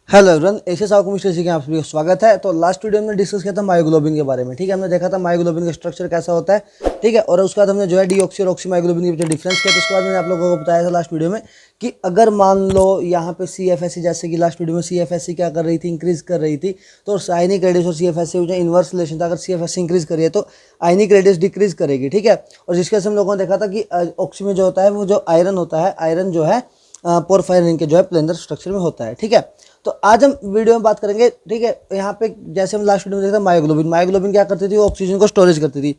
Hello everyone, ऐसे साहब mister जी के आप सभी का स्वागत है। तो लास्ट वीडियो में डिस्कस किया था मायोग्लोबिन के बारे में। ठीक है, हमने देखा था मायोग्लोबिन का स्ट्रक्चर कैसा होता है। ठीक है, और उसके बाद हमने जो है डीऑक्सी और ऑक्सी मायोग्लोबिन के बीच डिफरेंस किया। तो उसके बाद मैंने आप लोगों को बताया था लास्ट वीडियो में कि अगर मान लो यहाँ पे CFSC, जैसे कि लास्ट वीडियो में CFSC क्या कर रही थी, इंक्रीज कर रही थी, तो आयनिक रेडियस और CFSC जो इन्वर्स रिलेशन था। अगर CFSC इंक्रीज करिए तो आयनिक रेडियस डिक्रीज करेगी। ठीक है, और जिसके हम लोगों ने देखा था कि ऑक्सी में जो होता है वो जो आयरन होता है, आयरन जो है पोरफायरिन रिंग के जो है प्लेनर स्ट्रक्चर में होता है। ठीक है, तो आज हम वीडियो में बात करेंगे। ठीक है, यहाँ पे जैसे हम लास्ट वीडियो में देखा मायोग्लोबिन, मायोग्लोबिन क्या करती थी, वो ऑक्सीजन को स्टोरेज करती थी।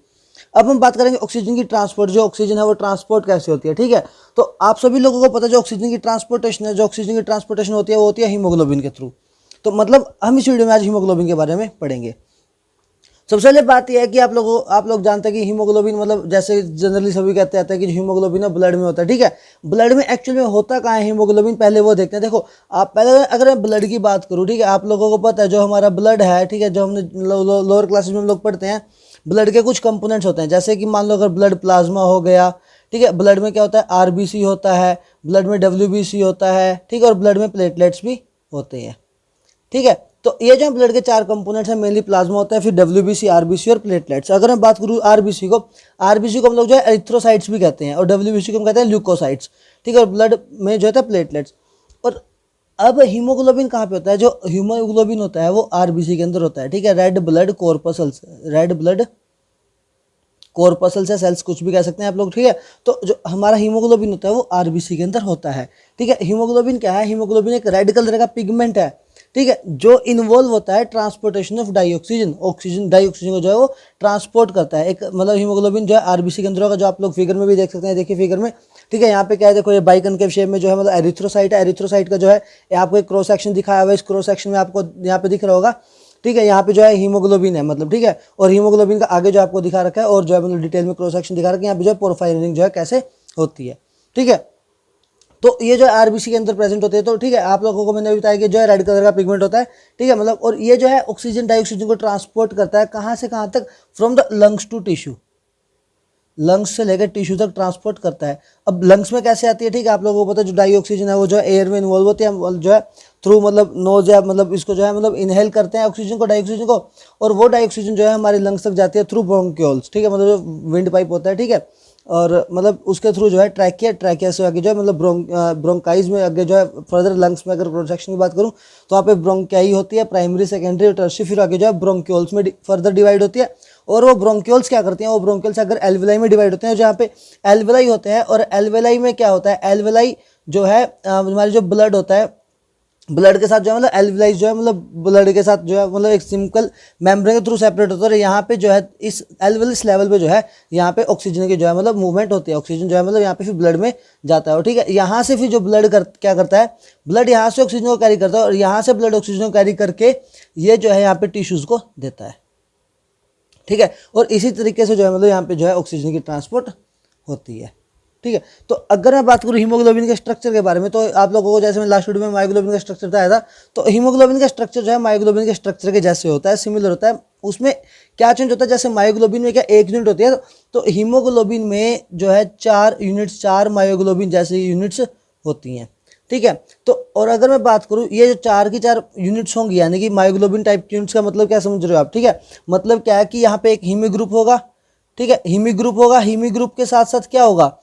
अब हम बात करेंगे ऑक्सीजन की ट्रांसपोर्ट, जो ऑक्सीजन है वो ट्रांसपोर्ट कैसे होती है। ठीक है, तो आप सभी लोगों को पता है जो ऑक्सीजन की ट्रांसपोर्टेशन है, जो ऑक्सीजन की ट्रांसपोर्टेशन होती है वो होती है हीमोग्लोबिन के थ्रू। तो मतलब हम इस वीडियो में आज हीमोग्लोबिन के बारे में पढ़ेंगे। सबसे पहले बात यह है कि आप लोग जानते हैं कि हीमोग्लोबिन मतलब जैसे जनरली सभी कहते हैं कि हीमोग्लोबिन है ब्लड में होता है। ठीक है, ब्लड में एक्चुअल में होता कहाँ है हीमोग्लोबिन, पहले वो देखते हैं। देखो, आप पहले अगर मैं ब्लड की बात करूँ, ठीक है, आप लोगों को पता है जो हमारा ब्लड है, ठीक है, जो हमने लोअर क्लासेज में हम लोग पढ़ते हैं, ब्लड के कुछ कंपोनेंट्स होते हैं। जैसे कि मान लो अगर ब्लड प्लाज्मा हो गया, ठीक है, ब्लड में क्या होता है, RBC होता है, ब्लड में WBC होता है, ठीक है, और ब्लड में प्लेटलेट्स भी होते हैं। ठीक है, तो ये जो ब्लड के चार कंपोनेंट्स हैं, मेनली प्लाज्मा होता है, फिर WBC, RBC और प्लेटलेट्स। अगर मैं बात करूँ RBC को हम लोग जो है एरिथ्रोसाइट्स भी कहते हैं, और WBC को हम कहते हैं ल्यूकोसाइट्स। ठीक है, और ब्लड में जो है प्लेटलेट्स। और अब हीमोग्लोबिन कहाँ पे होता है, जो हीमोग्लोबिन होता है वो RBC के अंदर होता है। ठीक है, red blood corpuscles, red blood corpuscles या सेल्स, कुछ भी कह सकते हैं आप लोग। ठीक है, तो जो हमारा हीमोग्लोबिन होता है वो RBC के अंदर होता है। ठीक है, हीमोग्लोबिन क्या है, हीमोग्लोबिन एक रेड कलर का पिगमेंट है। ठीक है, जो इन्वॉल्व होता है ट्रांसपोर्टेशन ऑफ डाइऑक्सीजन, डाइऑक्सीजन को जो है वो ट्रांसपोर्ट करता है। एक मतलब हीमोग्लोबिन जो है RBC के अंदर होगा, जो आप लोग फिगर में भी देख सकते हैं। देखिए फिगर में, ठीक है, यहाँ पे क्या है, देखो ये बाइकनकेव शेप में जो है मतलब एरिथ्रोसाइट है। एरिथ्रोसाइट का जो है आपको एक क्रॉस सेक्शन दिखाया हुआ है, इस क्रॉस सेक्शन में आपको यहाँ पे दिख रहा होगा। ठीक है, यहाँ पे जो है हीमोग्लोबिन है मतलब। ठीक है, और हीमोग्लोबिन का आगे जो आपको दिखा रखा है, और जो है मतलब डिटेल में क्रॉस सेक्शन दिखा रखा है, यहाँ पे जो है पोरफायरिन रिंग जो है कैसे होती है। ठीक है, तो ये जो है RBC के अंदर प्रेजेंट होते हैं। तो ठीक है, आप लोगों को मैंने बताया कि जो है रेड कलर का पिगमेंट होता है। ठीक है, मतलब और ये जो है ऑक्सीजन डाइऑक्सीजन को ट्रांसपोर्ट करता है कहाँ से कहाँ तक, from the lungs to tissue, lungs से लेकर टिश्यू तक ट्रांसपोर्ट करता है। अब लंग्स में कैसे आती है, ठीक है, आप लोगों को पता है जो डाइऑक्सीजन है वो जो है एयर में इन्वॉल्व होती है, जो है थ्रू मतलब नोज या मतलब इसको जो है मतलब इनहेल करते हैं ऑक्सीजन को, डाइऑक्सीजन को, और वो डाइऑक्सीजन जो है हमारे लंग्स तक जाती है थ्रू ब्रोंक्यूल्स। ठीक है, मतलब जो विंड पाइप होता है। ठीक है, और मतलब उसके थ्रू जो है ट्रैकिया से आगे जो है मतलब ब्रोंकाइज में आगे जो है फर्दर लंग्स में अगर क्रॉस सेक्शन की बात करूँ तो वहाँ पे ब्रोंकाई होती है, प्राइमरी सेकेंडरी और टर्शियरी, फिर आगे जो है ब्रोंक्यूल्स में फर्दर डिवाइड होती है। और वो ब्रोंक्यूल्स क्या करती हैं, वो ब्रोंक्यूल्स अगर एल्वेलाई में डिवाइड होते हैं, जहाँ पे एल्वेलाई होते हैं। और एल्वेलाई में क्या होता है, एल्वेलाई जो है हमारी जो ब्लड होता है, ब्लड के साथ जो है मतलब एल्वेलाई जो है मतलब ब्लड के साथ जो है मतलब एक सिंपल मेम्ब्रेन के थ्रू सेपरेट होता है। और यहाँ पे जो है इस एल्वेलस लेवल पे जो है यहाँ पे ऑक्सीजन की जो है मतलब मूवमेंट होती है। ऑक्सीजन जो है मतलब यहाँ पे फिर ब्लड में जाता है। और ठीक है, यहाँ से फिर जो ब्लड क्या करता है, ब्लड यहाँ से ऑक्सीजन को कैरी करता है, और यहाँ से ब्लड ऑक्सीजन को कैरी करके ये जो है यहाँ पे टिश्यूज को देता है। ठीक है, और इसी तरीके से जो है मतलब यहाँ पे जो है ऑक्सीजन की ट्रांसपोर्ट होती है। ठीक है, तो अगर मैं बात करूँ हीमोग्लोबिन के स्ट्रक्चर के बारे में, तो आप लोगों को जैसे मैं लास्ट वीडियो में मायोग्लोबिन का स्ट्रक्चर बताया था, तो हीमोग्लोबिन का स्ट्रक्चर जो है मायोग्लोबिन के स्ट्रक्चर के जैसे होता है, सिमिलर होता है। उसमें क्या चेंज होता है, जैसे मायोग्लोबिन में क्या एक यूनिट होती है, तो हीमोग्लोबिन में जो है 4 यूनिट्स, 4 मायोग्लोबिन जैसी यूनिट्स होती हैं। ठीक है, तो और अगर मैं बात करूँ ये जो 4 की 4 यूनिट्स होंगी, यानी कि मायोग्लोबिन टाइप यूनिट्स का मतलब क्या समझ रहे हो आप। ठीक है, मतलब क्या है कि यहाँ पे एक हीमी ग्रुप होगा। ठीक है, हीमी ग्रुप होगा, हीमी ग्रुप के साथ साथ क्या होगा,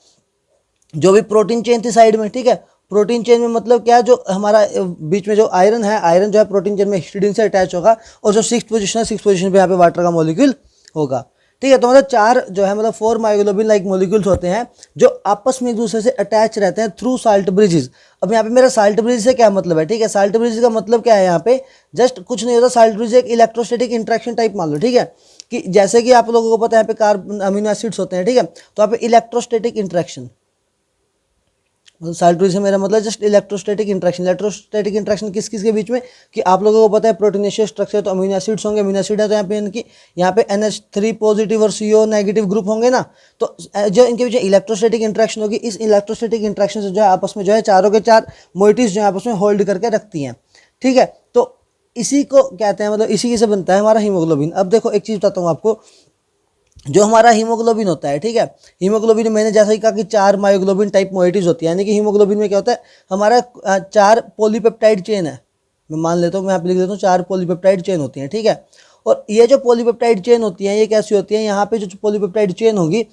जो भी प्रोटीन चेन थी साइड में। ठीक है, प्रोटीन चेन में मतलब क्या, जो हमारा बीच में जो आयरन है, आयरन जो है प्रोटीन चेन में हिस्टिडीन से अटैच होगा, और जो 6th पोजीशन है, 6th पोजीशन पे यहाँ पे वाटर का मॉलिक्यूल होगा। ठीक है, तो मतलब 4 जो है मतलब 4 मायोग्लोबिन लाइक मॉलिक्यूल्स होते हैं जो आपस में एक दूसरे से अटैच रहते हैं थ्रू साल्ट ब्रिजेस। अब यहाँ पे मेरा साल्ट ब्रिज से क्या मतलब है, ठीक है, साल्ट ब्रिज का मतलब क्या है, यहाँ पे जस्ट कुछ नहीं होता, साल्ट ब्रिज एक इलेक्ट्रोस्टैटिक इंट्रैक्शन टाइप मान लो। ठीक है, कि जैसे कि आप लोगों को पता है यहाँ पे कार्बन अमीनो एसिड्स होते हैं। ठीक है, तो यहाँ पे इलेक्ट्रोस्टैटिक इंट्रैक्शन, साल्ट ब्रिज से मेरा मतलब just electrostatic interaction. Electrostatic interaction किस किस के बीच में, कि आप लोगों को पता है प्रोटीनेशियस स्ट्रक्चर, तो अमीनो एसिड्स होंगे, अमीनो एसिड है तो यहाँ पे NH3 पॉजिटिव और CO नेगेटिव ग्रुप होंगे ना। तो जो इनके बीच इलेक्ट्रोस्टैटिक इंट्रैक्शन होगी, इस इलेक्ट्रोस्टैटिक इंट्रैक्शन से जो है आपस में जो है चारों के चार मोइटीज जो है आपस में होल्ड करके रखती हैं। ठीक है, तो इसी को कहते हैं मतलब इसी से बनता है हमारा हीमोग्लोबिन। अब देखो एक चीज़ बताता हूँ आपको, जो हमारा हीमोग्लोबिन होता है, ठीक है, हीमोग्लोबिन मैंने जैसा ही कहा कि 4 मायोग्लोबिन टाइप मोइटीज होती है, यानी कि हीमोग्लोबिन में क्या होता है, हमारा 4 पॉलीपेप्टाइड चेन है। मैं मान लेता हूँ, मैं यहाँ पे लिख देता हूँ 4 पॉलीपेप्टाइड चेन होती हैं, ठीक है। और ये जो पॉलीपेप्टाइड चेन होती हैं ये कैसी होती हैं, यहाँ पे जो पॉलीपेप्टाइड चेन होगी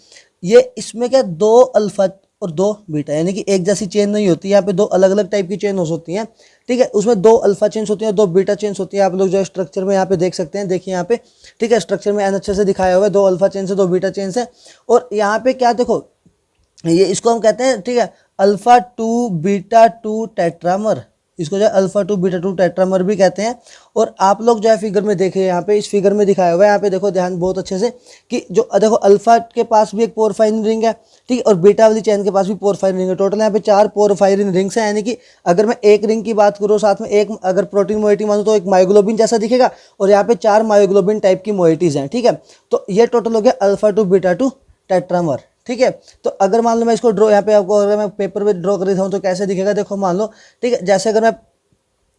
ये इसमें क्या 2 अल्फा और 2 बीटा, यानी कि एक जैसी चेन नहीं होती, यहाँ पे 2 अलग अलग टाइप की चेन हो सकती हैं, ठीक है। उसमें 2 अल्फा चेन्स होती हैं, 2 बीटा चेन्स होती हैं। आप लोग जो स्ट्रक्चर में यहाँ पे देख सकते हैं, देखिए यहाँ पे, ठीक है, स्ट्रक्चर में अच्छे से दिखाया हुआ है, 2 अल्फा चेन से 2 बीटा चेन से। और यहाँ पे क्या देखो, ये इसको हम कहते हैं, ठीक है, अल्फा 2 बीटा 2 टेट्रामर, इसको जो है अल्फा 2 बीटा 2 टेट्रामर भी कहते हैं। और आप लोग जो है फिगर में देखें, यहाँ पे इस फिगर में दिखाया हुआ है, यहाँ पे देखो ध्यान बहुत अच्छे से कि जो देखो अल्फा के पास भी एक पोरफायरिन रिंग है, ठीक है, और बीटा वाली चैन के पास भी पोरफायरिन रिंग है। टोटल यहाँ पे 4 पोरफायरिन रिंग्स हैं, यानी कि अगर मैं एक रिंग की बात करूँ, साथ में एक अगर प्रोटीन मोइटी मानूँ तो एक मायोग्लोबिन जैसा दिखेगा, और यहाँ पे 4 मायोग्लोबिन टाइप की मोइटीज हैं, ठीक है। तो ये टोटल हो गया अल्फा 2 बीटा 2 टेट्रामर, ठीक है। तो अगर मान लो मैं इसको ड्रॉ यहाँ पे आपको अगर मैं पेपर पे ड्रॉ कर देता हूँ तो कैसे दिखेगा, देखो मान लो, ठीक है, जैसे अगर मैं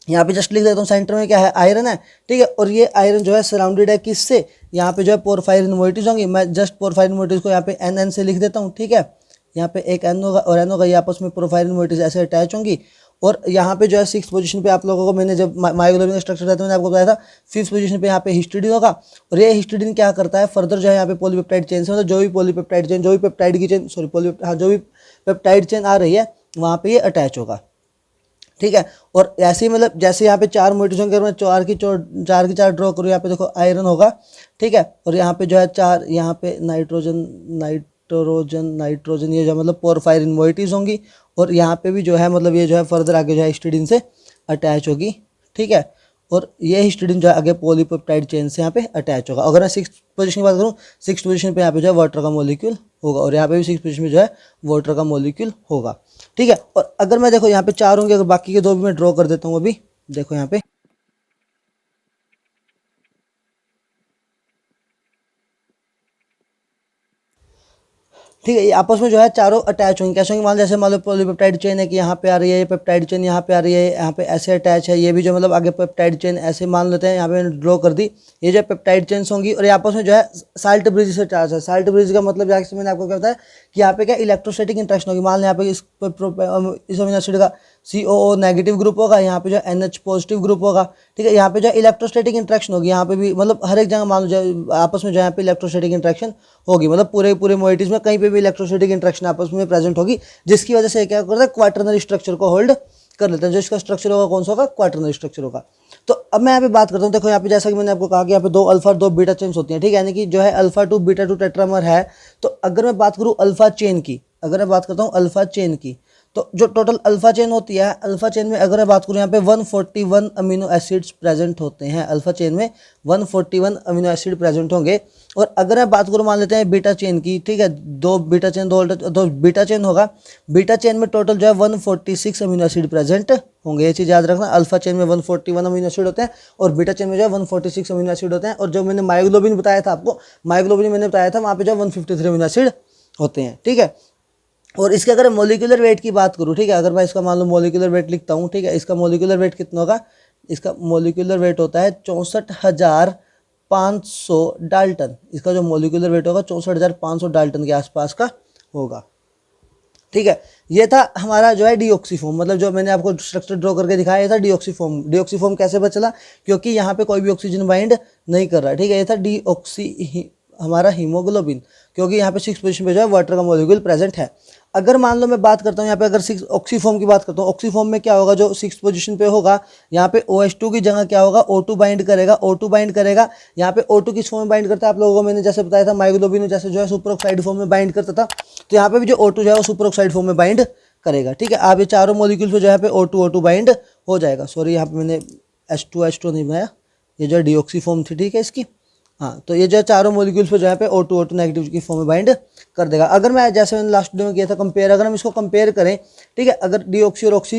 यहाँ पे जस्ट लिख देता हूँ, सेंटर में क्या है, आयरन है, ठीक है, और ये आयरन जो है सराउंडेड है किससे, यहाँ पे जो है पोरफायरिन मोइटीज होंगी। मैं जस्ट पोरफायरिन मोइटीज को यहाँ पे एन से लिख देता हूँ, ठीक है, यहाँ पे एक एन होगा और एन होगा, ये आपस में पोरफायरिन मोइटीज ऐसे अटैच होंगी। और यहाँ पे जो है 6th पोजीशन पे आप लोगों को मैंने जब मायोग्लोबिन का स्ट्रक्चर था तो मैंने आपको बताया था 5th पोजीशन पे यहाँ पे हिस्टिडीन होगा। और ये हिस्टिडीन क्या करता है, फर्दर जो है यहाँ पे पॉलीपेप्टाइड चेन से, मतलब जो भी पॉलीपेप्टाइड चेन, जो भी पेप्टाइड की चेन, सॉरी जो भी पेप्टाइड चेन आ रही है वहाँ पे ये अटैच होगा, ठीक है। और ऐसे ही मतलब जैसे यहाँ पे 4 मोइटीज होंगे, मैं 4 की 4 ड्रॉ करूँ, यहाँ पे देखो आयरन होगा, ठीक है, और यहाँ पे जो है 4, यहाँ पे नाइट्रोजन ये जो मतलब पोरफायरिन मोइटीज होंगी। और यहाँ पे भी जो है मतलब ये जो है फर्दर आगे जो है हिस्टिडीन से अटैच होगी, ठीक है। और ये हिस्टिडीन जो है आगे पॉलीपेप्टाइड चेन से यहाँ पे अटैच होगा। अगर मैं 6th पोजीशन की बात करूँ, 6th पोजीशन पे यहाँ पे जो है वाटर का मॉलिक्यूल होगा, और यहाँ पे भी 6th पोजीशन में जो है वाटर का मॉलिक्यूल होगा, ठीक है। और अगर मैं देखो यहाँ पे 4 होंगे, अगर बाकी के 2 भी मैं ड्रॉ कर देता हूँ अभी, देखो यहाँ पे, ठीक है, ये आपस में जो है चारों अटैच होंगे, कैसे होंगे, मान जैसे मान लो पॉलीपेप्टाइड चेन है कि यहाँ पे आ रही है, ये पेप्टाइड चेन यहाँ पे आ रही है, यहाँ पे ऐसे अटैच है, ये भी जो मतलब आगे पेप्टाइड चेन ऐसे मान लेते हैं, यहाँ पे ड्रॉ कर दी, ये जो पेप्टाइड चेन्स होंगी। और ये आपस में जो है साल्ट ब्रिज से चार्ज है। साल्ट ब्रिज का मतलब जैसे मैंने आपको क्या बताया कि यहाँ पे क्या इलेक्ट्रोस्टैटिक इंट्रैक्शन होगी। मान लो यहाँ पे इस अमीनो एसिड का COO नेगेटिव ग्रुप होगा, यहाँ पे जो NH पॉजिटिव ग्रुप होगा, ठीक है। यहाँ पे जो इलेक्ट्रोस्टैटिक इंट्रैक्शन होगी, यहाँ पे भी मतलब हर एक जगह मान लो जो आपस में जो यहाँ पे इलेक्ट्रोस्टैटिक इंट्रैक्शन होगी, मतलब पूरे मोइटीज में कहीं पे भी इलेक्ट्रोस्टैटिक इंट्रैक्शन आपस में प्रेजेंट होगी, जिसकी वजह से क्या करता है, क्वाटरनरी स्ट्रक्चर को होल्ड कर लेते हैं। जो इसका स्ट्रक्चर होगा कौन सा होगा, क्वाटरनरी स्ट्रक्चर होगा। तो अब मैं यहाँ पे बात करता हूँ, देखो यहाँ पे जैसा कि मैंने आपको कहा कि यहाँ पे 2 अल्फा और 2 बीटा चेन्स होती हैं, ठीक है, यानी कि जो है अल्फा 2 बीटा 2 टेट्रामर है। तो अगर मैं बात करूँ अल्फा चेन की, अगर मैं बात करता हूँ अल्फा चेन की, तो जो टोटल अल्फा चेन होती है, अल्फा चेन में अगर मैं बात करूँ यहाँ पे 141 अमीनो एसिड्स प्रेजेंट होते हैं। अल्फा चेन में 141 अमीनो एसिड प्रेजेंट होंगे। और अगर मैं बात करूँ मान लेते हैं बीटा चेन की, ठीक है, 2 बीटा चेन 2 बीटा चेन होगा, बीटा चेन में टोटल जो है 146 अमीनो एसिड प्रेजेंट होंगे। ये चीज़ याद रखना, अल्फा चेन में 141 अमीनो एसिड होते हैं और बीटा चेन में जो है 146 अमीनो एसिड होते हैं। और जो मैंने मायोग्लोबिन बताया था आपको, मायोग्लोबिन मैंने बताया था वहाँ पे जो 153 अमीनो एसिड होते हैं, ठीक है। और इसके अगर मोलिकुलर वेट की बात करूँ, ठीक है, अगर मैं इसका मान लो मोलिकुलर वेट लिखता हूँ, ठीक है, इसका मोलिकुलर वेट कितना होगा, इसका मोलिकुलर वेट होता है 64,500 डाल्टन। इसका जो मोलिकुलर वेट होगा 64,500 डाल्टन के आसपास का होगा, ठीक है। ये था हमारा जो है डीऑक्सीफॉर्म, मतलब जो मैंने आपको स्ट्रक्चर ड्रॉ करके दिखाया, ये था डीऑक्सीफॉर्म। डीऑक्सीफॉर्म कैसे पता चला, क्योंकि यहाँ पे कोई भी ऑक्सीजन बाइंड नहीं कर रहा, ठीक है। ये था डीऑक्सी हमारा हीमोग्लोबिन, क्योंकि यहाँ पे 6th पोजीशन पे जो है वाटर का मॉलिक्यूल प्रेजेंट है। अगर मान लो मैं बात करता हूँ यहाँ पे, अगर 6 ऑक्सीफॉर्म की बात करता हूँ, ऑक्सीफॉर्म में क्या होगा, जो 6th पोजीशन पे होगा, यहाँ पे OH2 की जगह क्या होगा, O2 बाइंड करेगा, O2 बाइंड करेगा। यहाँ पे O2 किस फॉर्म में बाइंड करता है, आप लोगों को मैंने जैसे बताया था, मायोग्लोबिन जैसे जो है सुपर ऑक्साइड फॉर्म में बाइंड करता था, तो यहाँ पे भी जो O2 जो है वो सुपर ऑक्साइड फॉर्म में बाइंड करेगा, ठीक है। आप ये चारों मॉलिक्यूल पे जो है पे O2 बाइंड हो जाएगा। सॉरी, यहाँ पे मैंने H2 नहीं बनाया, ये जो है डीऑक्सीफॉर्म थी, ठीक है इसकी, हाँ। तो ये जो है चारों मॉलिक्यूल्स पे जो है पे O2 नेगेटिव की फॉर्म में बाइंड कर देगा। अगर मैं जैसे मैंने लास्ट वीडियो में किया था कंपेयर, अगर हम इसको कंपेयर करें, ठीक है, अगर डीऑक्सी और ऑक्सी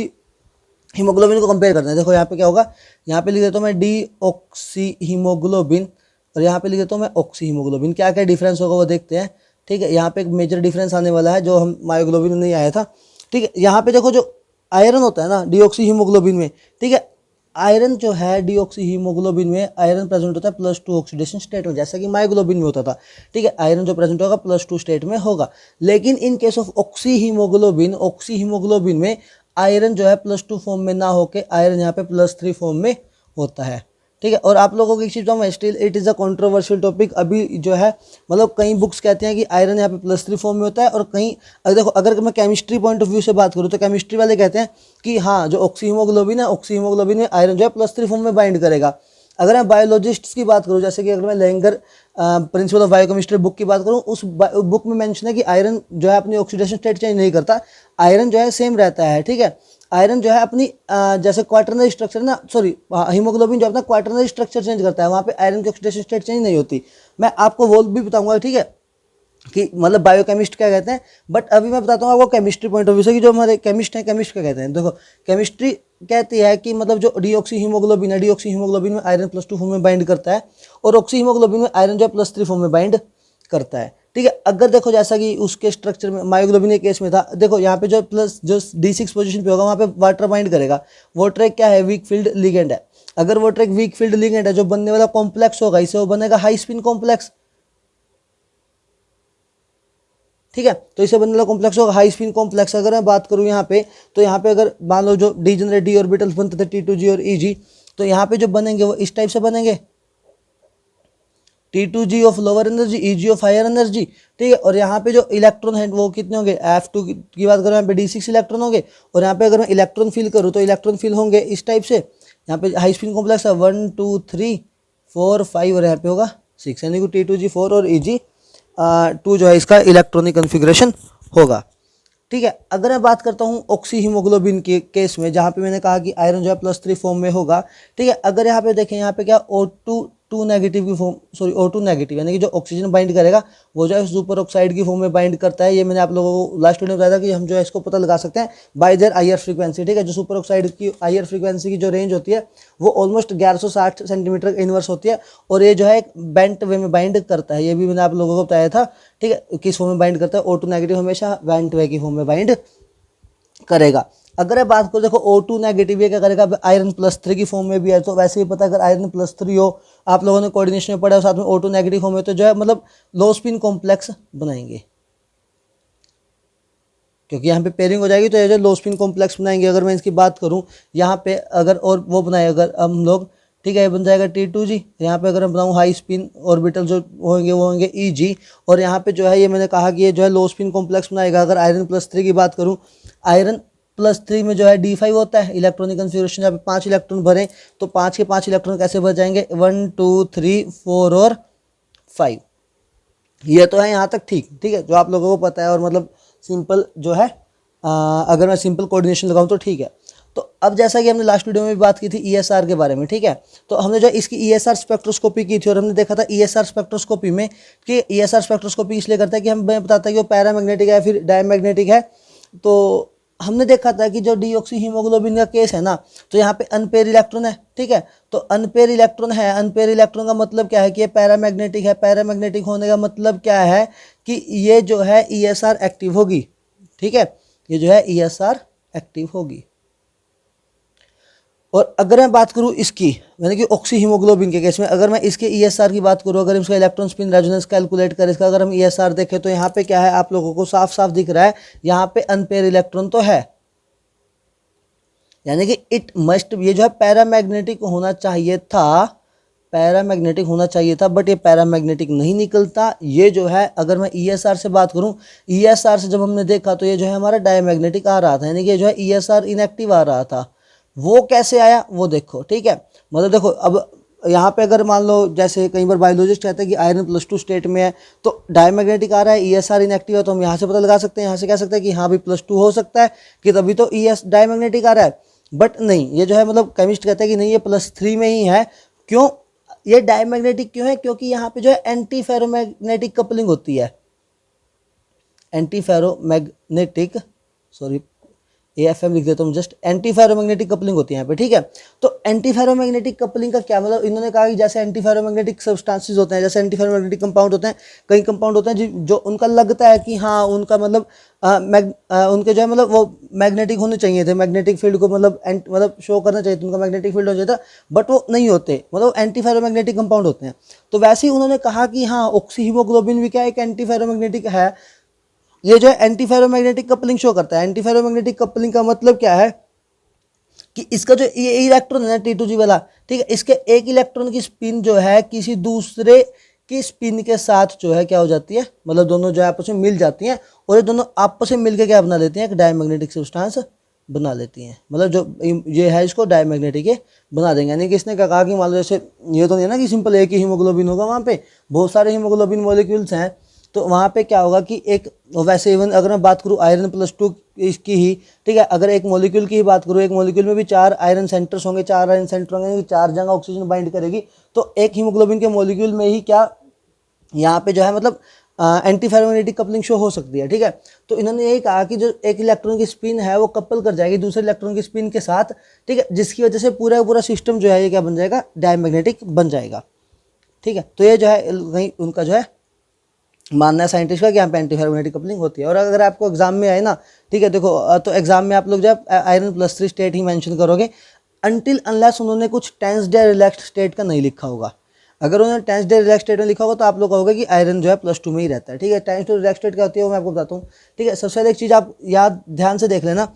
हीमोग्लोबिन को कंपेयर करते हैं, देखो यहाँ पे क्या होगा, यहाँ पे लिख देता हूँ मैं डीऑक्सी हीमोग्लोबिन और यहाँ पे लिख देता हूँ मैं ऑक्सी हीमोग्लोबिन। क्या क्या डिफरेंस होगा वो देखते हैं, ठीक है। यहाँ पे एक मेजर डिफरेंस आने वाला है जो हम मायोग्लोबिन में नहीं आया था, ठीक है। यहाँ पे देखो जो आयरन होता है ना डीऑक्सी हीमोग्लोबिन में, ठीक है, आयरन जो है डीऑक्सी हीमोग्लोबिन में आयरन प्रेजेंट होता है +2 ऑक्सीडेशन स्टेट में, जैसा कि मायोग्लोबिन में होता था, ठीक है। आयरन जो प्रेजेंट होगा +2 स्टेट में होगा। लेकिन in case of oxy haemoglobin में आयरन जो है +2 फॉर्म में ना होके आयरन यहाँ पे +3 फॉर्म में होता है, ठीक है। और आप लोगों की एक चीज़ बताऊँ, still it is a controversial topic. अभी जो है मतलब कई बुक्स कहते हैं कि आयरन यहाँ पे +3 फॉर्म में होता है, और कहीं अगर देखो, अगर मैं केमिस्ट्री पॉइंट ऑफ व्यू से बात करूँ तो केमिस्ट्री वाले कहते हैं कि हाँ, जो ऑक्सी हीमोग्लोबिन है, ऑक्सी हीमोग्लोबिन में आयरन जो है +3 फॉर्म में बाइंड करेगा। अगर मैं बायोलॉजिस्ट्स की बात करूँ, जैसे कि अगर मैं लेंगर प्रिंसिपल ऑफ बायोकेमिस्ट्री बुक की बात करूँ, उस बुक में मेंशन है कि आयरन जो है अपनी ऑक्सीडेशन स्टेट चेंज नहीं करता, आयरन जो है सेम रहता है, ठीक है। आयरन जो है अपनी जैसे क्वाटरनरी स्ट्रक्चर ना, सॉरी, हीमोग्लोबिन जो अपना क्वाटरनरी स्ट्रक्चर चेंज करता है, वहाँ पे आयरन की ऑक्सीडेशन स्टेट चेंज नहीं होती। मैं आपको वो भी बताऊंगा, ठीक है, कि मतलब बायोकेमिस्ट क्या कहते हैं। बट अभी मैं बताता हूँ आपको केमिस्ट्री पॉइंट ऑफ व्यू से कि जो हमारे केमिस्ट हैं, केमिस्ट क्या कहते हैं। देखो, केमिस्ट्री कहती है कि मतलब जो डीऑक्सी हीमोग्लोबिन है, डीऑक्सी हीमोग्लोबिन में आयरन +2 फॉर्म में बाइंड करता है, और ऑक्सी हीमोग्लोबिन में आयरन जो है +3 फॉर्म में बाइंड करता है, ठीक है। अगर देखो जैसा कि उसके स्ट्रक्चर में मायोग्लोबिन के केस में था, देखो यहाँ पे जो D6 पोजीशन पे होगा वहाँ पे वाटर बाइंड करेगा। वाटर एक क्या है, वीक फील्ड लिगेंड है। अगर वाटर एक वीक फील्ड लिगेंड है, जो बनने वाला कॉम्प्लेक्स होगा इसे वो बनेगा हाई स्पिन कॉम्प्लेक्स, ठीक है। तो इसे बनने वाला कॉम्प्लेक्स होगा हाई स्पिन कॉम्प्लेक्स। अगर मैं बात करूँ यहाँ पे, तो यहाँ पे अगर मान लो जो डीजेनरेट डी ऑर्बिटल्स बनते थे T2G और EG, तो यहाँ पे जो बनेंगे वो इस टाइप से बनेंगे, T2G of lower energy, EG of higher energy, ठीक है। और यहाँ पे जो इलेक्ट्रॉन है वो कितने होंगे, F2 की बात करूँ यहाँ पे D6 इलेक्ट्रॉन होंगे, और यहाँ पे अगर मैं इलेक्ट्रॉन फिल करूँ तो इलेक्ट्रॉन फिल होंगे इस टाइप से। यहाँ पे हाई स्पिन कॉम्प्लेक्स है 1 2 3 4 5, और यहाँ पे होगा 6, यानी कि T2G 4 और EG 2 जो है इसका इलेक्ट्रॉनिक कन्फिग्रेशन होगा, ठीक है। अगर मैं बात करता हूँ ऑक्सी हीमोग्लोबिन के केस में, जहाँ पे मैंने कहा कि आयरन जो है +3 फॉर्म में होगा, ठीक है। अगर यहाँ पे देखें, यहाँ पे क्या O2 नेगेटिव की फॉर्म, सॉरी O2 नेगेटिव, यानी कि जो ऑक्सीजन बाइंड करेगा वो जो है सुपर ऑक्साइड की फॉर्म में बाइंड करता है। ये मैंने आप लोगों को लास्ट वीडियो में बताया था कि हम जो है इसको पता लगा सकते हैं बाय देयर आईआर फ्रीक्वेंसी, ठीक है। जो सुपर ऑक्साइड की आईआर फ्रीक्वेंसी की जो रेंज होती है वो ऑलमोस्ट 1160 सेंटीमीटर इनवर्स होती है, और ये जो है एक बेंट वे में बाइंड करता है। ये भी मैंने आप लोगों को बताया था, ठीक है, किस फॉर्म में बाइंड करता है। O2 नेगेटिव हमेशा बेंट वे की फॉर्म में बाइंड करेगा। अगर मैं बात करूँ, देखो O2 नेगेटिव ये क्या करेगा, आयरन +3 की फॉर्म में भी है, तो वैसे ही पता, अगर आयरन +3 हो, आप लोगों ने कोऑर्डिनेशन में पढ़ा, साथ में O2 नेगेटिव फॉर्म में, तो जो है मतलब लो स्पिन कॉम्प्लेक्स बनाएंगे, क्योंकि यहाँ पे पेयरिंग हो जाएगी, तो ये जो लो स्पिन कॉम्प्लेक्स बनाएंगे। अगर मैं इसकी बात करूँ यहाँ पे, अगर और वो बनाए अगर हम लोग, ठीक है, ये बन जाएगा T2G। यहाँ पे अगर मैं बनाऊँ हाई स्पिन ऑर्बिटल जो होंगे वो होंगे EG, और यहाँ पे जो है ये मैंने कहा कि ये जो है लो स्पिन कॉम्प्लेक्स बनाएगा। अगर आयरन +3 की बात करूँ, आयरन +3 में जो है D5 होता है इलेक्ट्रॉनिक कन्फिग्रेशन, जहाँ पे 5 इलेक्ट्रॉन भरें, तो 5 के 5 इलेक्ट्रॉन कैसे भर जाएंगे, 1 2 3 4 और 5। ये तो है यहाँ तक, ठीक है, जो आप लोगों को पता है, और मतलब सिंपल जो है अगर मैं सिंपल कोऑर्डिनेशन लगाऊँ तो ठीक है। तो अब जैसा कि हमने लास्ट वीडियो में भी बात की थी ESR के बारे में, ठीक है, तो हमने जो इसकी ESR स्पेक्ट्रोस्कोपी की थी, और हमने देखा था ESR स्पेक्ट्रोस्कोपी में कि ESR स्पेक्ट्रोस्कोपी इसलिए करता है कि हमें बताता है कि वो पैरामैग्नेटिक है फिर डायमैग्नेटिक है। तो हमने देखा था कि जो डीऑक्सी हीमोग्लोबिन का केस है ना, तो यहाँ पे अनपेयर इलेक्ट्रॉन है, ठीक है। तो अनपेयर इलेक्ट्रॉन है, अनपेयर इलेक्ट्रॉन का मतलब क्या है कि ये पैरामैग्नेटिक है। पैरामैग्नेटिक होने का मतलब क्या है कि ये जो है ESR एक्टिव होगी, ठीक है, ये जो है ESR एक्टिव होगी। और अगर मैं बात करूँ इसकी, यानी कि ऑक्सी हीमोग्लोबिन के केस में, अगर मैं इसके ESR की बात करूँ, अगर इसका इलेक्ट्रॉन स्पिन रेजोनेंस कैलकुलेट करें इसका, अगर हम ESR देखें, तो यहाँ पे क्या है, आप लोगों को साफ साफ दिख रहा है, यहाँ पे अनपेयर इलेक्ट्रॉन तो है, यानी कि इट मस्ट, ये जो है पैरामैग्नेटिक होना चाहिए था, पैरामैग्नेटिक होना चाहिए था, बट ये पैरामैग्नेटिक नहीं निकलता। ये जो है, अगर मैं ESR से बात करूं, ESR से जब हमने देखा तो ये जो है हमारा डायमैग्नेटिक आ रहा था, यानी कि ये जो है ESR इनएक्टिव आ रहा था। वो कैसे आया वो देखो, ठीक है। मतलब देखो, अब यहाँ पे अगर मान लो, जैसे कई बार बायोलॉजिस्ट कहते हैं कि आयरन +2 स्टेट में है, तो डायमैग्नेटिक आ रहा है, ESR इनएक्टिव है, तो हम यहाँ से पता लगा सकते हैं, यहाँ से कह सकते हैं कि हाँ भी +2 हो सकता है, कि तभी तो डायमैग्नेटिक आ रहा है। बट नहीं, ये जो है मतलब केमिस्ट कहते हैं कि नहीं, ये +3 में ही है। क्यों ये डायमैग्नेटिक क्यों है, क्योंकि यहाँ पे जो है एंटी फेरोमैग्नेटिक कपलिंग होती है, एंटी फेरोमैग्नेटिक, सॉरी AFM लिख देता हूँ जस्ट, एंटी फेरोमैग्नेटिक कपलिंग होती है यहाँ पे, ठीक है। तो एंटी फेरोमैग्नेटिक कपलिंग का क्या मतलब, इन्होंने कहा कि जैसे एंटी फेरोमैग्नेटिक सब्सटेंसेस होते हैं, जैसे एंटी फेरोमैग्नेटिक कंपाउंड होते हैं, कई कंपाउंड होते हैं जो उनका लगता है कि हाँ उनका मतलब उनके जो है मतलब वो मैग्नेटिक होने चाहिए थे, मैग्नेटिक फील्ड को मतलब शो करना चाहिए था, उनका मैग्नेटिक फील्ड हो जाता, बट वो नहीं होते, मतलब एंटी फेरोमैग्नेटिक कंपाउंड होते हैं। तो वैसे ही उन्होंने कहा कि हाँ ऑक्सी हीमोग्लोबिन भी क्या एक एंटी फेरोमैग्नेटिक है, ये जो है एंटी फेरोमैग्नेटिक कपलिंग शो करता है। एंटी फेरोमैग्नेटिक कपलिंग का मतलब क्या है कि इसका जो ये इलेक्ट्रॉन है ना T2G वाला, ठीक है, इसके एक इलेक्ट्रॉन की स्पिन जो है किसी दूसरे की स्पिन के साथ जो है क्या हो जाती है, मतलब दोनों जो है आपस में मिल जाती हैं और ये दोनों आपस में मिलकर क्या बना लेती हैं, एक डायमैग्नेटिक सब्सटेंस बना लेती हैं। मतलब जो ये है इसको डायमैग्नेटिक ये बना देंगे। यानी कि इसने क्या कहा कि मान लो जैसे ये तो नहीं है ना कि सिंपल एक ही हीमोग्लोबिन होगा, वहाँ पे बहुत सारे हीमोग्लोबिन मॉलिक्यूल्स हैं, तो वहाँ पे क्या होगा कि एक, वैसे इवन अगर मैं बात करूँ आयरन +2 इसकी ही, ठीक है, अगर एक मॉलिक्यूल की ही बात करूँ, एक मॉलिक्यूल में भी 4 आयरन सेंटर्स होंगे, 4 आयरन सेंटर होंगे, 4 जगह ऑक्सीजन बाइंड करेगी, तो एक हीमोग्लोबिन के मॉलिक्यूल में ही क्या यहाँ पे जो है मतलब एंटी फेरोमैग्नेटिक कपलिंग शो हो सकती है। ठीक है, तो इन्होंने यही कहा कि जो एक इलेक्ट्रॉन की स्पिन है वो कपल कर जाएगी दूसरे इलेक्ट्रॉन की स्पिन के साथ, ठीक है, जिसकी वजह से पूरा पूरा सिस्टम जो है ये क्या बन जाएगा, डायमैग्नेटिक बन जाएगा। ठीक है, तो ये जो है कहीं उनका जो है मानना है साइंटिस्ट का कि यहाँ पे एंटी फेरोमैग्नेटिक कपलिंग होती है। और अगर आपको एग्जाम में आए ना, ठीक है, देखो तो एग्जाम में आप लोग जब आयरन+3 स्टेट ही मेंशन करोगे, अनटिल अनलेस उन्होंने कुछ टेंस्ड या रिलैक्स्ड स्टेट का नहीं लिखा होगा। अगर उन्होंने टेंस्ड या रिलैक्स्ड स्टेट में लिखा होगा तो आप लोग कहोगे कि आयरन जो है +2 में ही रहता है। ठीक है, टेंस्ड और रिलैक्स्ड स्टेट क्या होती है वो मैं आपको बताता हूँ। ठीक है, सबसे पहले एक चीज़ आप याद ध्यान से देख लेना।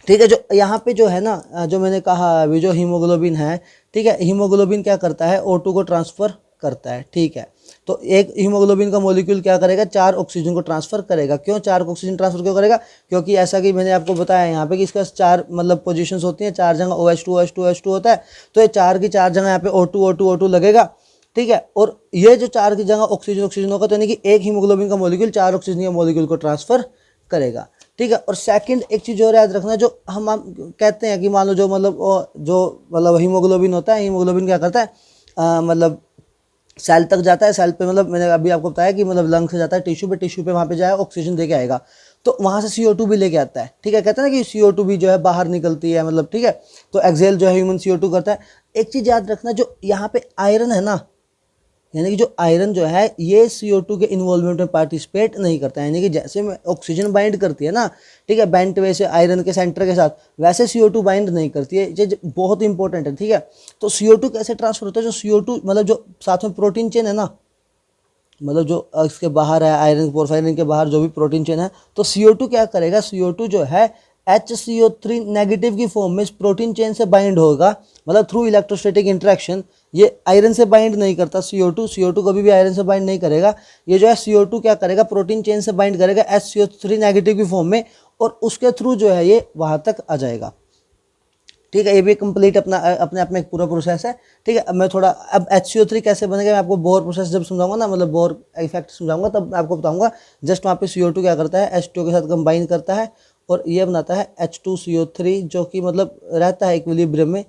ठीक है, जो यहाँ पे जो है ना, जो मैंने कहा अभी जो हीमोग्लोबिन है, ठीक है, हीमोग्लोबिन क्या करता है, O2 को ट्रांसफ़र करता है। ठीक है, तो एक हीमोग्लोबिन का मॉलिक्यूल क्या करेगा, 4 ऑक्सीजन को ट्रांसफर करेगा। क्यों 4 ऑक्सीजन ट्रांसफर क्यों करेगा, क्योंकि ऐसा कि मैंने आपको बताया यहाँ पे कि इसका 4 मतलब पोजीशंस होती हैं, 4 जगह OH2 OH2 OH2 होता है, तो ये 4 की 4 जगह यहाँ पे O2 O2 O2 लगेगा। ठीक है, और ये जो 4 की जगह ऑक्सीजन ऑक्सीजन होगा, तो यानी कि एक हीमोग्लोबिन का मॉलिक्यूल 4 ऑक्सीजन के मॉलिक्यूल को ट्रांसफर करेगा। ठीक है, और सेकंड एक चीज़ और याद रखना, जो हम कहते हैं कि मान लो जो मतलब हीमोग्लोबिन होता है, हीमोग्लोबिन क्या करता है, मतलब सेल तक जाता है, सेल पे मतलब मैंने अभी आपको बताया कि मतलब लंग से जाता है टिश्यू पे वहाँ पे जाए ऑक्सीजन दे के आएगा, तो वहाँ से CO2 भी लेके आता है। ठीक है, कहते हैं ना कि CO2 भी जो है बाहर निकलती है, मतलब ठीक है, तो एक्सेल जो है ह्यूमन CO2 करता है। एक चीज़ याद रखना, जो यहाँ पे आयरन है ना, यानी कि जो आयरन जो है ये CO2 के इन्वॉल्वमेंट में पार्टिसिपेट नहीं करता है। यानी कि जैसे में ऑक्सीजन बाइंड करती है ना, ठीक है, बेंट वे से आयरन के सेंटर के साथ, वैसे CO2 बाइंड नहीं करती है। ये बहुत इंपॉर्टेंट है। ठीक है, तो CO2 कैसे ट्रांसफर होता है, जो CO2 मतलब जो साथ में प्रोटीन चेन है ना, मतलब जो इसके बाहर है आयरन पोरफायरिन के बाहर जो भी प्रोटीन चेन है, तो CO2 क्या करेगा, CO2 जो है HCO3 नेगेटिव की फॉर्म में इस प्रोटीन चेन से बाइंड होगा, मतलब थ्रू इलेक्ट्रोस्टैटिक इंटरेक्शन। ये आयरन से बाइंड नहीं करता CO2 कभी भी आयरन से बाइंड नहीं करेगा। ये जो है CO2 क्या करेगा, प्रोटीन चेन से बाइंड करेगा HCO3 नेगेटिव की फॉर्म में, और उसके थ्रू जो है ये वहाँ तक आ जाएगा। ठीक है, ये भी कंप्लीट अपने आप में एक पूरा प्रोसेस है। ठीक है, अब मैं थोड़ा अब HCO3 कैसे बनेगा मैं आपको बोर प्रोसेस जब समझाऊंगा ना, मतलब बोर इफेक्ट समझाऊंगा, तब मैं आपको बताऊंगा। जस्ट वहाँ पे CO2 क्या करता है, H2 के साथ कंबाइन करता है और ये बनाता है H2CO3, जो कि मतलब रहता है इक्विलिब्रियम में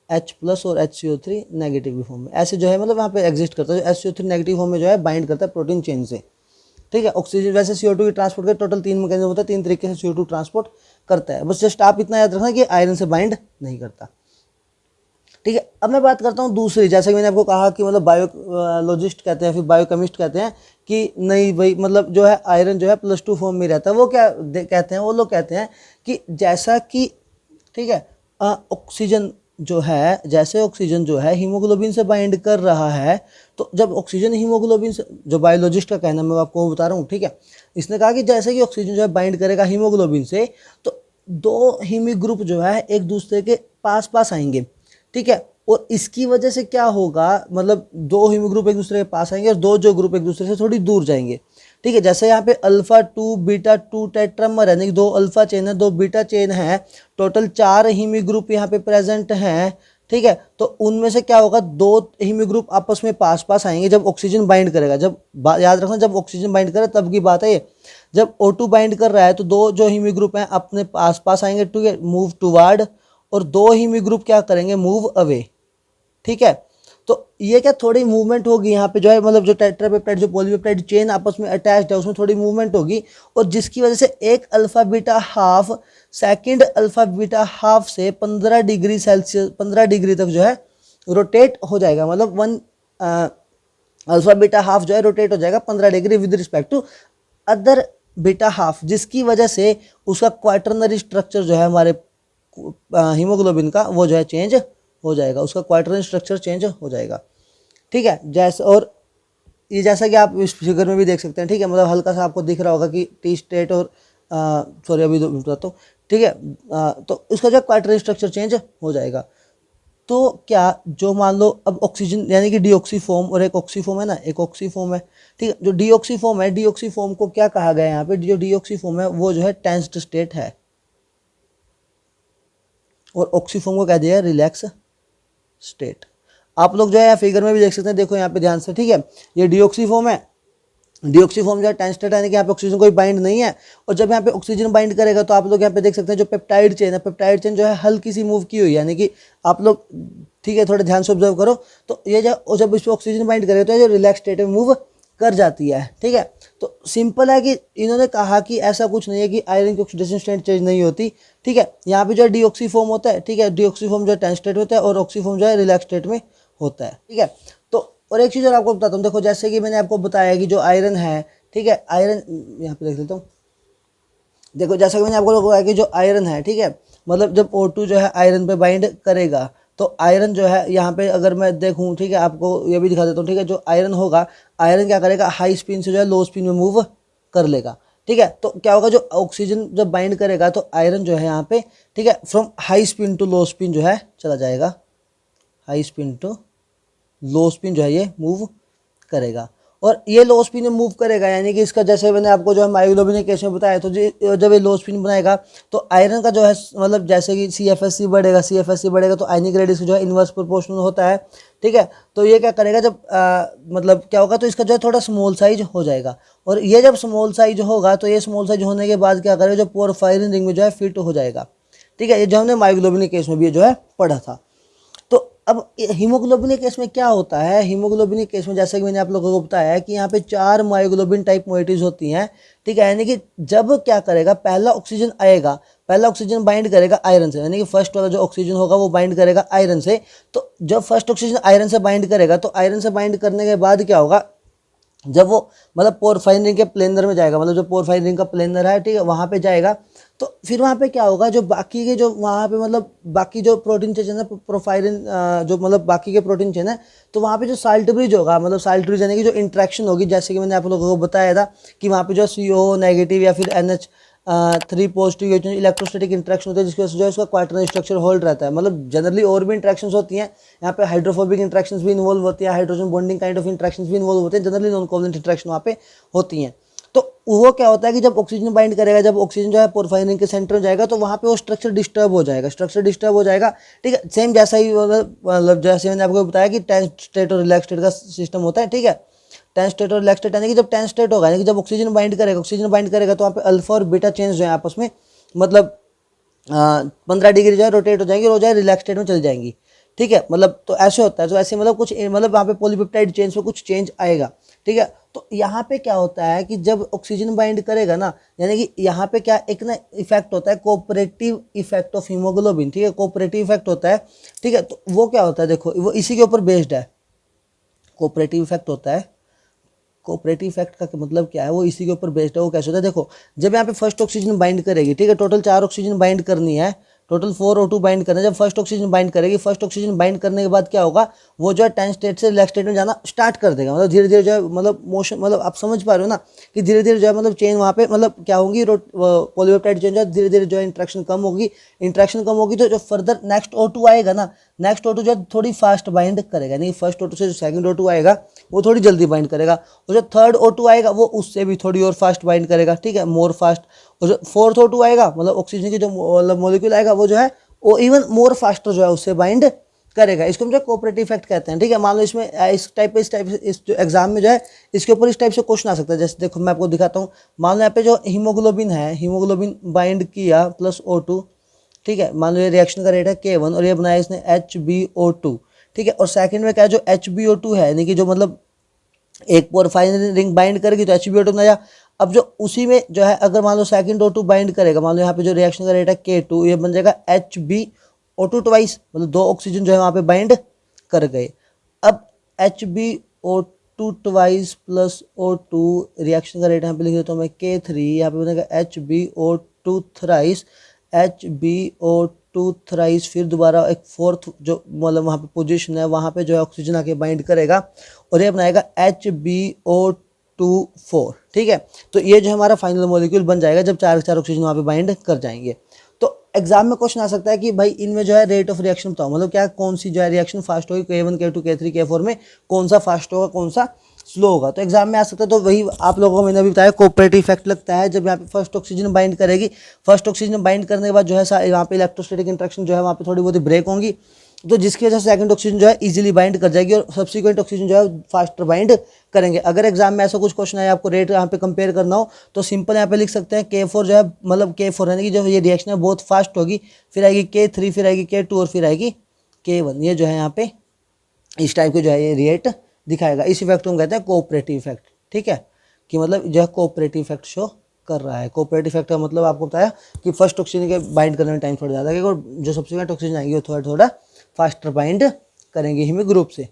H+ और HCO3 नेगेटिव फॉर्म में, ऐसे जो है मतलब वहाँ पे एग्जिस्ट करता है। HCO3 नेगेटिव फॉर्म में जो है बाइंड करता है प्रोटीन चेन से। ठीक है, ऑक्सीजन वैसे CO2 की ट्रांसपोर्ट के टोटल 3 मैकेनिज्म होता है, 3 तरीके से CO2 ट्रांसपोर्ट करता है। बस जस्ट आप इतना याद रखना कि आयरन से बाइंड नहीं करता। ठीक है, अब मैं बात करता हूँ दूसरी, जैसे कि मैंने आपको कहा कि मतलब बायोलॉजिस्ट कहते हैं, फिर बायोकेमिस्ट कहते हैं कि नहीं भाई मतलब जो है आयरन जो है +2 फॉर्म में रहता है। वो क्या कहते हैं, वो लोग कहते हैं कि जैसा कि, ठीक है, ऑक्सीजन जो है, जैसे ऑक्सीजन जो है हीमोग्लोबिन से बाइंड कर रहा है, तो जब ऑक्सीजन हीमोग्लोबिन से, जो बायोलॉजिस्ट का कहना मैं आपको बता रहा हूँ, ठीक है, इसने कहा कि जैसे कि ऑक्सीजन जो है बाइंड करेगा हीमोग्लोबिन से, तो 2 हीमी ग्रुप जो है एक दूसरे के पास पास आएंगे। ठीक है, और इसकी वजह से क्या होगा, मतलब 2 हीमी ग्रुप एक दूसरे के पास आएंगे और 2 जो ग्रुप एक दूसरे से थोड़ी दूर जाएंगे। ठीक है, जैसे यहाँ पे अल्फा 2 β2 टेट्रामर है, 2 अल्फा चेन है, 2 बीटा चेन है, टोटल 4 हीमी ग्रुप यहाँ पे प्रेजेंट हैं। ठीक है, तो उनमें से क्या होगा, 2 हीमी ग्रुप आपस में पास पास आएंगे जब ऑक्सीजन बाइंड करेगा। जब याद रखना, जब ऑक्सीजन बाइंड करे तब की बात है ये। जब O2 बाइंड कर रहा है तो 2 जो हीमी ग्रुप हैं अपने पास पास आएंगे, ठीक है, मूव टूवर्ड, और 2 हीमी ग्रुप क्या करेंगे, मूव अवे। ठीक है, तो ये क्या थोड़ी मूवमेंट होगी यहाँ पे जो है, मतलब जो टेट्रापेप्टाइड जो पॉलीपेप्टाइड चेन आपस में अटैच्ड है उसमें थोड़ी मूवमेंट होगी, और जिसकी वजह से एक alpha beta half second alpha beta half से 15 डिग्री सेल्सियस 15 डिग्री तक जो है रोटेट हो जाएगा। मतलब 1 अल्फा बीटा हाफ जो है रोटेट हो जाएगा 15 degree with respect to other beta half, जिसकी वजह से उसका क्वाटरनरी स्ट्रक्चर जो है हमारे हीमोग्लोबिन का वो जो है चेंज हो जाएगा, उसका क्वाटरनरी स्ट्रक्चर चेंज हो जाएगा। ठीक है, जैसे और ये जैसा कि आप इस फिगर में भी देख सकते हैं, ठीक है, मतलब हल्का सा आपको दिख रहा होगा कि टी स्टेट और सॉरी अभी बताता हूँ, ठीक है। तो इसका जो क्वार्टर स्ट्रक्चर चेंज हो जाएगा। तो क्या जो मान लो अब ऑक्सीजन यानी कि डीऑक्सी फॉर्म और एक ऑक्सी फॉर्म है ना, एक ऑक्सी फॉर्म है, ठीक है। जो डीऑक्सी फॉर्म है, डीऑक्सी फॉर्म को क्या कहा गया है यहाँ पे, जो डीऑक्सी फॉर्म है वो जो है टेंस्ड स्टेट है, और ऑक्सी फॉर्म को कह दिया रिलैक्स स्टेट। आप लोग जो है फिगर में भी देख सकते हैं, देखो यहाँ पे ध्यान से, ठीक है। ये डीऑक्सी फॉर्म है, डीऑक्सी फॉर्म जो है टेंस्ड स्टेट यानी कि यहाँ पे ऑक्सीजन कोई बाइंड नहीं है, और जब यहाँ पे ऑक्सीजन बाइंड करेगा तो आप लोग यहाँ पे देख सकते हैं जो पेप्टाइड चेन है, पेप्टाइड चेन जो है हल्की सी मूव की हुई है, यानी कि आप लोग, ठीक है, थोड़े ध्यान से ऑब्जर्व करो, तो ये जब इस पर ऑक्सीजन बाइंड करेगा तो ये जो रिलैक्स स्टेट में मूव कर जाती है, ठीक है। तो सिंपल है कि इन्होंने कहा कि ऐसा कुछ नहीं है कि आयरन की ऑक्सीडेशन स्टेट चेंज नहीं होती, ठीक है। यहाँ पे जो है डीऑक्सी फॉर्म होता है, ठीक है, डीऑक्सी फॉर्म जो है टेंस्ड स्टेट होता है और ऑक्सी फॉर्म जो है रिलैक्स स्टेट में होता है, ठीक है। तो और एक चीज़ और आपको बताता हूँ, देखो जैसे कि मैंने आपको बताया कि जो आयरन है, ठीक है, आयरन यहाँ पे देख लेता हूँ, देखो जैसा कि मैंने आपको बताया कि जो आयरन है, ठीक है, मतलब जब O2 जो है आयरन पे बाइंड करेगा तो आयरन जो है यहाँ पे अगर मैं देखूँ, ठीक है, आपको ये भी दिखा देता हूँ, ठीक है, जो आयरन होगा, आयरन क्या करेगा, हाई स्पिन से जो है लो स्पिन में मूव कर लेगा, ठीक है। तो क्या होगा, जो ऑक्सीजन जब बाइंड करेगा तो आयरन जो है यहाँ पे, ठीक है, from high spin to low spin जो है चला जाएगा, high spin to low spin जो है ये मूव करेगा, और ये लो स्पिन में मूव करेगा, यानी कि इसका जैसे मैंने आपको जो है मायोग्लोबिन के केस में बताया, तो जब ये लो स्पिन बनाएगा तो आयरन का जो है मतलब जैसे कि CFSC बढ़ेगा, CFSC बढ़ेगा तो आयनिक रेडियस जो है इन्वर्स प्रोपोर्शनल होता है, ठीक है। तो ये क्या करेगा, जब मतलब क्या होगा, तो इसका जो है थोड़ा स्मॉल साइज हो जाएगा, और ये जब स्मॉल साइज होगा तो ये स्मॉल साइज होने के बाद क्या करेगा, जो पोरफायरिन रिंग में जो है फिट हो जाएगा, ठीक है। ये जो हमने मायोग्लोबिन के केस में भी जो है पढ़ा था। तो अब हीमोग्लोबिन के केस में क्या होता है, हीमोग्लोबिन के केस में जैसे कि मैंने आप लोगों को बताया है कि यहाँ पे 4 मायोग्लोबिन टाइप मोइटीज होती हैं, ठीक है। यानी कि जब क्या करेगा, पहला ऑक्सीजन आएगा, पहला ऑक्सीजन बाइंड करेगा आयरन से, यानी कि फर्स्ट वाला जो ऑक्सीजन होगा वो बाइंड करेगा आयरन से। तो जब फर्स्ट ऑक्सीजन आयरन से बाइंड करेगा तो आयरन से बाइंड करने के बाद क्या होगा, जब वो मतलब पोरफायरिन रिंग के प्लेनर में जाएगा, मतलब जो पोरफायरिन रिंग का प्लेनर है, ठीक है, वहाँ पे जाएगा, तो फिर वहाँ पे क्या होगा, जो बाकी के जो वहाँ पे मतलब बाकी जो प्रोटीन चेन है, प्रोफायरिन जो मतलब बाकी के प्रोटीन चेन है, तो वहाँ पे जो साल्ट ब्रिज होगा, मतलब साल्ट ब्रिज यानी कि जो इंट्रैक्शन होगी, जैसे कि मैंने आप लोगों को बताया था कि वहाँ पे जो CO नेगेटिव या फिर NH3 पॉजिटिव इलेक्ट्रोस्टैटिक इंट्रैक्शन होते हैं, जिसकी वजह से जो है उसका क्वार्टर स्ट्रक्चर होल्ड रहता है। मतलब जनरली और भी इंट्रैक्शंस होती हैं, यहाँ पे हाइड्रोफोबिक इंट्रैक्शंस भी इन्वॉल्व होती है, hydrogen bonding kind of interactions भी इन्वॉल्व होते हैं, जनरली नॉन कोवलेंट इंट्रैक्शन वहाँ पे होती हैं। तो वो क्या होता है कि जब ऑक्सीजन बाइंड करेगा, जब ऑक्सीजन जो है पोरफायरिन रिंग के सेंटर में जाएगा तो वहाँ पे वो स्ट्रक्चर डिस्टर्ब हो जाएगा, स्ट्रक्चर डिस्टर्ब हो जाएगा, ठीक है। सेम जैसा ही मतलब जैसे मैंने आपको बताया कि टेंस्ड स्टेट और रिलैक्स स्टेट का सिस्टम होता है, ठीक है। टेंस्ड स्टेट और रिलैक्स स्टेट यानी कि जब टेंस्ड स्टेट होगा, यानी कि जब ऑक्सीजन बाइंड करेगा, ऑक्सीजन बाइंड करेगा तो वहाँ पे अल्फा और बीटा चेंज जो है आपस में मतलब 15 डिग्री जो है रोटेट हो जाएंगी और हो जाए रिलैक्स स्टेट में चली जाएंगी, ठीक है। मतलब तो ऐसे होता है, तो ऐसे मतलब कुछ मतलब वहाँ पे पॉलीपेप्टाइड चेंज में कुछ चेंज आएगा, ठीक है। तो यहाँ पे क्या होता है कि जब ऑक्सीजन बाइंड करेगा ना, यानी कि यहाँ पे क्या एक ना इफेक्ट होता है, कोऑपरेटिव इफेक्ट ऑफ हीमोग्लोबिन, ठीक है, कोऑपरेटिव इफेक्ट होता है, ठीक है। तो वो क्या होता है, देखो वो इसी के ऊपर बेस्ड है, कोऑपरेटिव इफेक्ट होता है। कोऑपरेटिव इफेक्ट का मतलब क्या है, वो इसी के ऊपर बेस्ड है। वो कैसे होता है, देखो जब यहाँ पे फर्स्ट ऑक्सीजन बाइंड करेगी, ठीक है, टोटल 4 ऑक्सीजन बाइंड करनी है, टोटल 4 O2 बाइंड करना है। जब फर्स्ट ऑक्सीजन बाइंड करेगी, फर्स्ट ऑक्सीजन बाइंड करने के बाद क्या होगा, वो जो है टेंस्ड स्टेट से रिलैक्स स्टेट में जाना स्टार्ट कर देगा, मतलब धीरे धीरे जो है मतलब मोशन, मतलब आप समझ पा रहे हो ना कि धीरे धीरे जो है मतलब चेन वहाँ पे मतलब क्या होगी, पॉलीपेप्टाइड चेन जो है धीरे धीरे जो है इंट्रैक्शन कम होगी, इंट्रैक्शन कम होगी तो जो फर्दर नेक्स्ट O2 आएगा ना, नेक्स्ट O2 जो है थोड़ी फास्ट बाइंड करेगा, यानी फर्स्ट O2 से जो सेकंड O2 आएगा वो थोड़ी जल्दी बाइंड करेगा, और जो थर्ड O2 आएगा वो उससे भी थोड़ी और फास्ट बाइंड करेगा, ठीक है, मोर फास्ट। और जो फोर्थ O2 आएगा मतलब ऑक्सीजन की जो मतलब मॉलिक्यूल आएगा वो जो है वो इवन मोर फास्टर जो है उससे बाइंड करेगा। इसको हम जो कोऑपरेटिव इफेक्ट कहते हैं, ठीक है। मान लो इसमें इस टाइप से इस जो एग्जाम में जो है इसके ऊपर इस टाइप से क्वेश्चन आ सकता है। जैसे देखो मैं आपको दिखाता हूँ, मान लो यहाँ पे जो हीमोग्लोबिन है, हीमोग्लोबिन बाइंड किया प्लस O2, ठीक है, मान लो ये रिएक्शन का रेट है K1 और ये बनाया इसने HbO2, ठीक है। और सेकंड में क्या है, जो HbO2 है यानी कि जो मतलब एक पोरफायरिन रिंग बाइंड करेगी तो HbO2 बनाया। अब जो उसी में जो है अगर मान लो सेकंड O2 बाइंड करेगा, मान लो यहाँ पे जो रिएक्शन का रेट है K2, ये बन जाएगा HbO2 ट्वाइस, मतलब 2 ऑक्सीजन जो है वहाँ पे बाइंड कर गए। अब HbO2 twice plus O2 reaction का रेट यहाँ पे लिख देता हूँ मैं K3, यहाँ पे बनेगा HbO2 thrice, HbO2 to thrice, फिर दोबारा एक फोर्थ जो मतलब वहाँ पे पोजीशन है वहाँ पे जो है ऑक्सीजन आके बाइंड करेगा और ये बनाएगा HbO2 4, ठीक है। तो ये जो हमारा फाइनल मॉलिक्यूल बन जाएगा जब 4 के 4 ऑक्सीजन वहाँ पे बाइंड कर जाएंगे। तो एग्जाम में क्वेश्चन आ सकता है कि भाई इनमें जो है रेट ऑफ रिएक्शन बताओ, मतलब क्या कौन सी जो है रिएक्शन फास्ट होगी, K1 K2 K3 K4 में कौन सा फास्ट होगा कौन सा स्लो होगा। तो एग्जाम में आ सकता है। तो वही आप लोगों को मैंने अभी बताया कोऑपरेटिव इफेक्ट लगता है जब यहाँ पे फर्स्ट ऑक्सीजन बाइंड करेगी। फर्स्ट ऑक्सीजन बाइंड करने के बाद जो है यहाँ पे इलेक्ट्रोस्टैटिक इंटरेक्शन जो है वहाँ पे थोड़ी बहुत ब्रेक होंगी, तो जिसकी वजह से सेकंड ऑक्सीजन जो है इजीली बाइंड कर जाएगी और सब्सिक्वेंट ऑक्सीजन जो है फास्टर बाइंड करेंगे। अगर एग्जाम में ऐसा कुछ क्वेश्चन है आपको रेट यहाँ पे कंपेयर करना हो तो सिंपल यहाँ पे लिख सकते हैं K4 जो है मतलब K4 यानी कि जो ये रिएक्शन है बहुत फास्ट होगी, फिर आएगी K3, फिर आएगी K2 और फिर आएगी K1। ये जो है यहाँ पे इस टाइप के जो है ये रिएट दिखाएगा। इस इफेक्ट को हम कहते हैं कोऑपरेटिव इफेक्ट, ठीक है, कि मतलब जो है कोऑपरेटिव इफेक्ट शो कर रहा है। कोऑपरेटिव इफेक्ट का मतलब आपको बताया कि फर्स्ट ऑक्सीजन के बाइंड करने में टाइम थोड़ा ज़्यादा लगेगा और जो सब्सिक्वेंट ऑक्सीजन आएगी वो थोड़ा थोड़ा फास्टर बाइंड करेंगे हीमो ग्रुप से,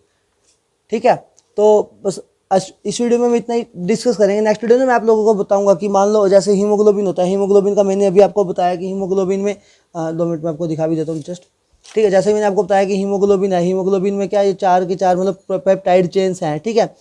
ठीक है। तो बस इस वीडियो में हम इतना ही डिस्कस करेंगे। नेक्स्ट वीडियो में मैं आप लोगों को बताऊंगा कि मान लो जैसे हीमोग्लोबिन होता है, हीमोग्लोबिन का मैंने अभी आपको बताया कि हीमोग्लोबिन में 2 मिनट में आपको दिखा भी देता हूँ जस्ट, ठीक है। जैसे मैंने आपको बताया कि हीमोग्लोबिन है, हीमोग्लोबिन में क्या ये 4 के 4 मतलब पेप्टाइड चेन्स हैं, ठीक है।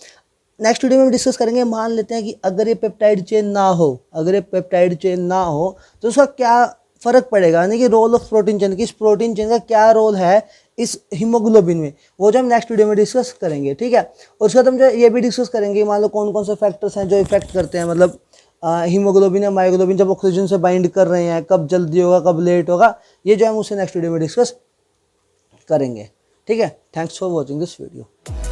नेक्स्ट वीडियो में हम डिस्कस करेंगे, मान लेते हैं कि अगर ये पेप्टाइड चेन ना हो, अगर ये पेप्टाइड चेन ना हो तो उसका क्या फ़र्क पड़ेगा, यानी कि रोल ऑफ प्रोटीन चेन की, इस प्रोटीन चेन का क्या रोल है इस हीमोग्लोबिन में, वो जो हम नेक्स्ट वीडियो में डिस्कस करेंगे, ठीक है। और उसके बाद हम जो ये भी डिस्कस करेंगे मान लो कौन कौन से फैक्टर्स हैं जो इफेक्ट करते हैं, मतलब हीमोग्लोबिन या मायोग्लोबिन जब ऑक्सीजन से बाइंड कर रहे हैं, कब जल्दी होगा कब लेट होगा, ये जो हम उससे नेक्स्ट वीडियो में डिस्कस करेंगे, ठीक है। Thanks for watching this video.